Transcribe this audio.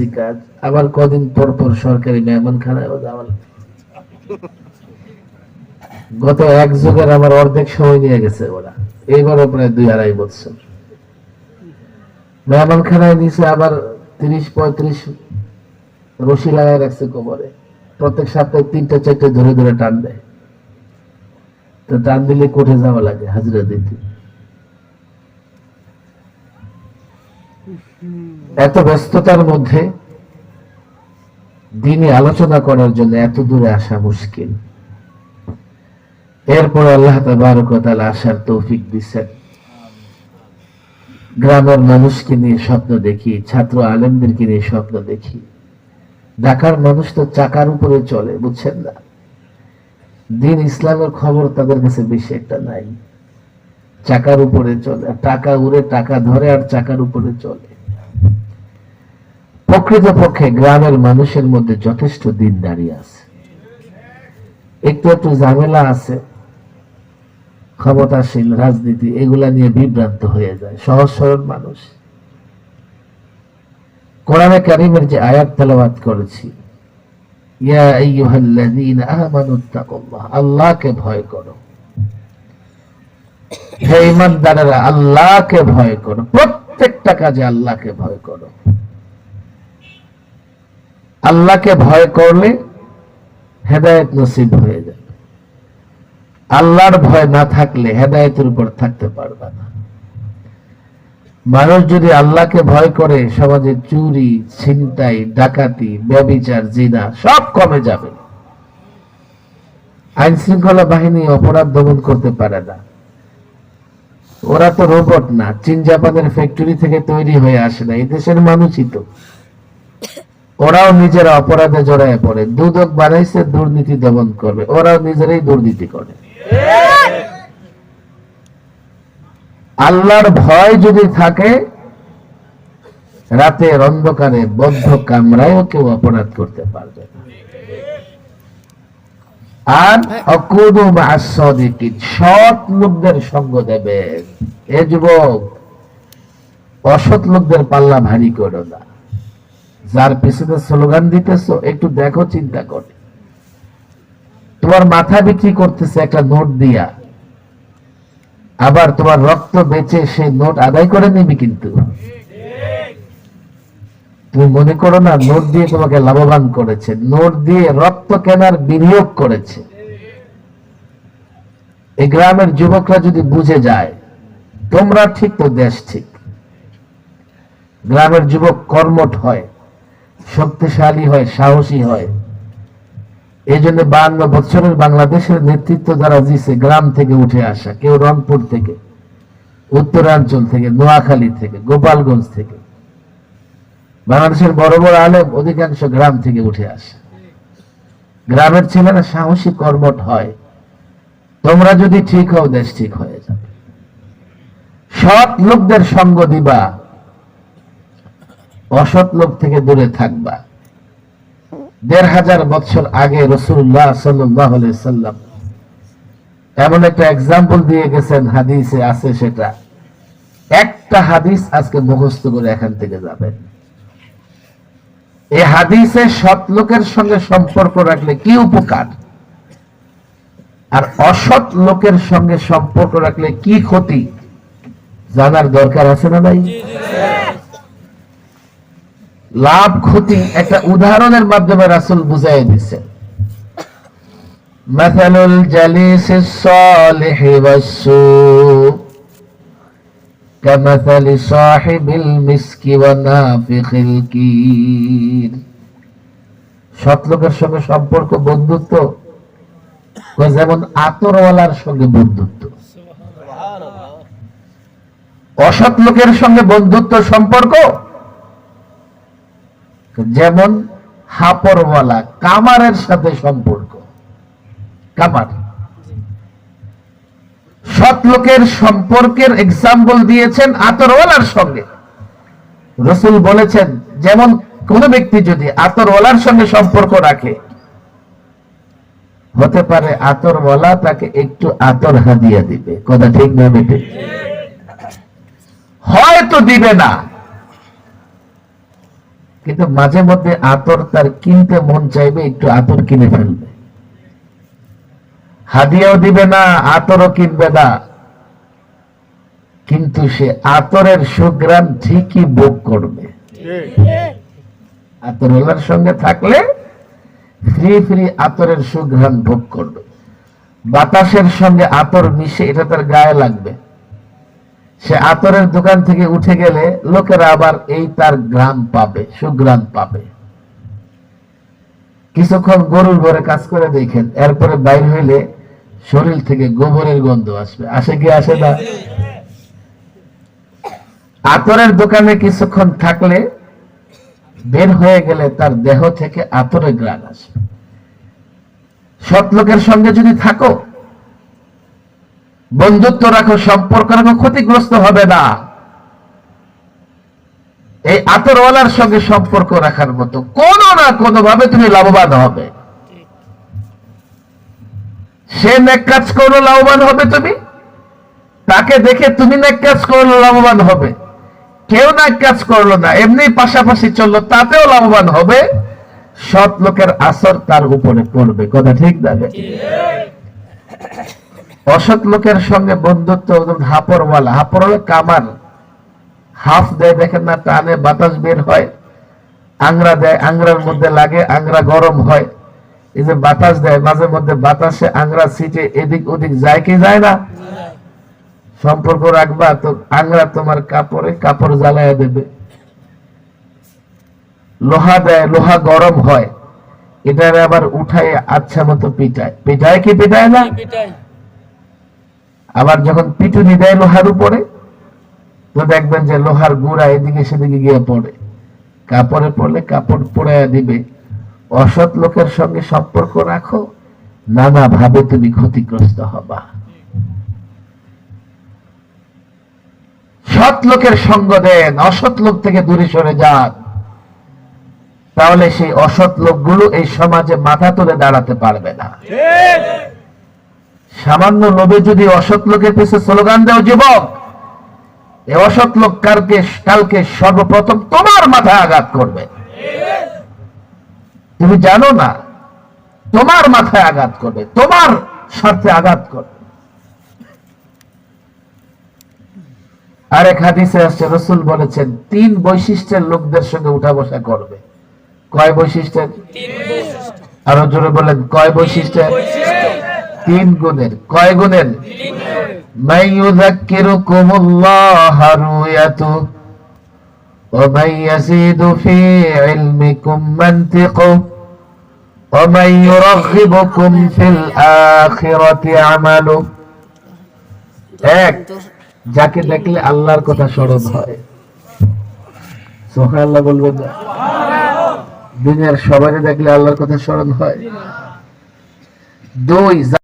DC কাজ, আবার কদিন পর পর সরকারি মেহমানখানায়ও যাওয়া লাগে। গত এক যুগের আমার অর্ধেক সময় নিয়ে গেছে ওরা, এইবারও প্রায় 2-2.5 বছর মেহমানখানায় নিচে, আবার 30-35 রশি লাগাই রাখছে কোমরে, প্রত্যেক সপ্তাহে 3-4টে ধরে ধরে টান দেয়। তো টান দিলে কোর্টে যাওয়া লাগে হাজিরা দিতে। এত ব্যস্ততার মধ্যে দিনে আলোচনা করার জন্য এত দূরে আসা মুশকিল। এরপর আল্লাহ তাবারক ওয়া তাআলা আসার তৌফিক দিচ্ছেন। গ্রামের মানুষকে নিয়ে স্বপ্ন দেখি, ছাত্র আলেমদেরকে নিয়ে স্বপ্ন দেখি। ঢাকার মানুষ তো চাকার উপরে চলে, বুঝছেন না? দিন ইসলামের খবর তাদের কাছে বেশি একটা নাই। চাকার উপরে চলে, টাকা উড়ে, টাকা ধরে, আর চাকার উপরে চলে। প্রকৃতপক্ষে গ্রামের মানুষের মধ্যে যথেষ্ট দিনদারি আছে, একটু একটু ঝামেলা আছে, ক্ষমতাসীন রাজনীতি, এগুলা নিয়ে বিভ্রান্ত হয়ে যায় সহজ সরল মানুষ। কোরআনে কারীমের যে আয়াত তেলাওয়াত করেছি, ইয়া আইয়ুহাল্লাযীনা আমানুত্তাকুল্লাহ, আল্লাহকে ভয় করো। হে ঈমানদারেরা, আল্লাহকে ভয় করো, প্রত্যেকটা কাজে আল্লাহকে ভয় করো। আল্লাহকে ভয় করলে হেদায়েত নসিব হয়ে যাবে। আল্লাহর ভয় না থাকলে হেদায়েতের উপর থাকতে পারবে না। মানুষ যদি আল্লাহকে ভয় করে, সমাজে চুরি, ছিনতাই, ডাকাতি, ব্যভিচার, জিনা সব কমে যাবে। আইন শৃঙ্খলা বাহিনী অপরাধ দমন করতে পারে না, ওরা তো রোবট না, চীন জাপানের ফ্যাক্টরি থেকে তৈরি হয়ে আসে না, এই দেশের মানুষই তো। ওরাও নিজেরা অপরাধে জড়ায় পড়ে। দুদক বানাইছে দুর্নীতি দমন করবে, ওরাও নিজেরাই দুর্নীতি করে। আল্লাহর ভয় যদি থাকে, রাতের অন্ধকারে বদ্ধ কামরায়ও কেউ অপরাধ করতে পারবে না। আর অকুদু মা'আস সাদিকিন, সৎ লোকদের সঙ্গ দেবে। এ যুবক, অসৎ লোকদের পাল্লা ভারী করো না। যার পিছনে স্লোগান দিতেছো, একটু দেখো, চিন্তা করে। তোমার মাথা বিক্রি করতেছে একটা নোট দিয়া, আবার তোমার রক্ত বেচে সেই নোট আদায় করে নিবি। কিন্তু তুমি মনে করো না নোট দিয়ে তোমাকে লাভবান করেছে, নোট দিয়ে রক্ত কেনার বিনিয়োগ করেছে। এই গ্রামের যুবকরা যদি বুঝে যায় তোমরা ঠিক তো দেশ ঠিক। গ্রামের যুবক কর্মঠ হয়, শক্তিশালী হয়, সাহসী হয়। এই জন্য 52 বছরের বাংলাদেশের নেতৃত্ব যারা দিয়েছে, গ্রাম থেকে উঠে আসা, কেউ রংপুর থেকে, উত্তরাঞ্চল থেকে, নোয়াখালী থেকে, গোপালগঞ্জ থেকে। বাংলাদেশের বড় বড় আলেম অধিকাংশ গ্রাম থেকে উঠে আসে। গ্রামের ছেলেরা সাহসী, কর্মঠ হয়। তোমরা যদি ঠিক হও, দেশ ঠিক হয়ে যাবে। সৎ লোকদের সঙ্গ দিবা, অসৎ লোক থেকে দূরে থাকবা। 1500 বছর আগে রাসূলুল্লাহ সাল্লাল্লাহু আলাইহি সাল্লাম এমন একটা এক্সাম্পল দিয়ে গেছেন, হাদিসে আছে সেটা। একটা হাদিস আজকে মুখস্থ করে এখান থেকে যাবেন। এই হাদিসে সৎ লোকের সঙ্গে সম্পর্ক রাখলে কি উপকার, আর অসৎ লোকের সঙ্গে সম্পর্ক রাখলে কি ক্ষতি, জানার দরকার আছে না ভাই? লাভ ক্ষতি একটা উদাহরণের মাধ্যমে রাসূল বুঝাই দিচ্ছে। মাসালুল জালিসিস সালিহি ওয়াস-সু কামাসালি সাহিবিল মিসকি ওয়া নাফিখিল কির। সৎ লোকের সঙ্গে সম্পর্ক, বন্ধুত্ব যেমন আতরওয়ালার সঙ্গে বন্ধুত্ব। অসৎ লোকের সঙ্গে বন্ধুত্ব সম্পর্ক যেমন হাপরওয়ালা, কামারের সাথে সম্পর্ক। কামার সৎ লোকের সম্পর্কের এক্সাম্পল দিয়েছেন আতরওয়ালার সঙ্গে। রাসূল বলেছেন, যেমন কোন ব্যক্তি যদি আতরওয়ালার সঙ্গে সম্পর্ক রাখে, হতে পারে আতরওয়ালা তাকে একটু আতর হাদিয়া দিবে। কথা ঠিক না বেটে? হয়তো দিবে না, কিন্তু মাঝে মধ্যে আতর তার কিনতে মন চাইবে, একটু আতর কিনে ফেলবে, হাদিয়াও দিবে না, আতরও কিনবে না, কিন্তু সে আতরের সুঘ্রাণ ঠিকই ভোগ করবে। আতরওয়ালার সঙ্গে থাকলে ফ্রি ফ্রি আতরের সুঘ্রাণ ভোগ করবে। বাতাসের সঙ্গে আতর মিশে এটা তার গায়ে লাগবে, সে আতরের দোকান থেকে উঠে গেলে লোকেরা আবার এই তার ঘ্রাণ পাবে, সুঘ্রাণ পাবে। কিছুক্ষণ গরুর ঘরে কাজ করে দেখেন, এরপরে বাইর হইলে শরীর থেকে গোবরের গন্ধ আসবে, আসে কি আসে না? আতরের দোকানে কিছুক্ষণ থাকলে বের হয়ে গেলে তার দেহ থেকে আতরের ঘ্রাণ আসবে। সৎ লোকের সঙ্গে যদি থাকো, বন্ধুত্ব রাখো, সম্পর্ক রাখো, ক্ষতিগ্রস্ত হবে না। এই আতরওয়ালার সঙ্গে সম্পর্ক রাখার মতো কোনো না কোনো ভাবে তুমি লাভবান হবে। সে নেক কাজ করলো, লাভবান হবে তুমি, তাকে দেখে তুমি নেক কাজ করলো, লাভবান হবে। কেউ নেক কাজ করলো না, এমনি পাশাপাশি চললো, তাতেও লাভবান হবে। সৎ লোকের আসর তার উপরে পড়বে। কথা ঠিক না? অসৎ লোকের সঙ্গে বন্ধুত্ব, হাপরওয়ালা, হাপরওয়ালা কামান হাফ দেয়, দেখেন না, টানে বাতাস বের হয়, আংরা দেয়, আংরার মধ্যে লাগে, আংরা গরম হয়। এই যে বাতাস দেয়, মাঝে মধ্যে বাতাসে আংরা সিটে এদিক ওদিক যায় কি যায় না? সম্পর্ক রাখবা তো আংরা তোমার কাপড়ে কাপড় জ্বালায় দেবে। লোহা দেয়, লোহা গরম হয়, এটারে আবার উঠায় আচ্ছা মতো পিটায়, পিটায় কি পিটায় না? আবার যখন পিটুনি দেয় লোহার উপরে, তো দেখবেন যে লোহার গুঁড়া এদিকে সেদিকে গিয়ে পড়ে, কাপড়ে পড়লে কাপড় পোড়ায় দিবে। অসৎ লোকের সঙ্গে সম্পর্ক রাখো, নানা ভাবে তুমি ক্ষতিগ্রস্ত হবা। সৎ লোকের সঙ্গ দেন, অসৎ লোক থেকে দূরে সরে যান, তাহলে সেই অসৎ লোকগুলো এই সমাজে মাথা তুলে দাঁড়াতে পারবে না। সামান্য লোভে যদি অসৎ লোকের পিছনে স্লোগান দেও, যুবক, এই অসৎ লোক কালকে সর্বপ্রথম তোমার মাথায় আঘাত করবে। তুমি জানো না, তোমার মাথায় আঘাত করবে, তোমার স্বার্থে আঘাত করবে। আরেক হাদিসে আসছে, রাসূল বলেছেন, 3 বৈশিষ্ট্যের লোকদের সঙ্গে উঠা বসা করবে। কয় বৈশিষ্ট্যের? আরো জোরে বলেন, কয় বৈশিষ্ট্যের? 3 গুণের। কয় গুণের? মান ইউযাক্কিরুকুমুল্লাহ রুয়াতু ওয়া মান ইয়াজিদু ফি ইলমিকুম মানতিকু ওয়া মান ইউরাগিবুকুম ফিল আখিরাতি আমালু। এক, যাকে দেখলে আল্লাহর কথা স্মরণ হয়। সুবহানাল্লাহ বলবেন না? দুনিয়ার সবাই দেখলে আল্লাহর কথা স্মরণ হয়। 2,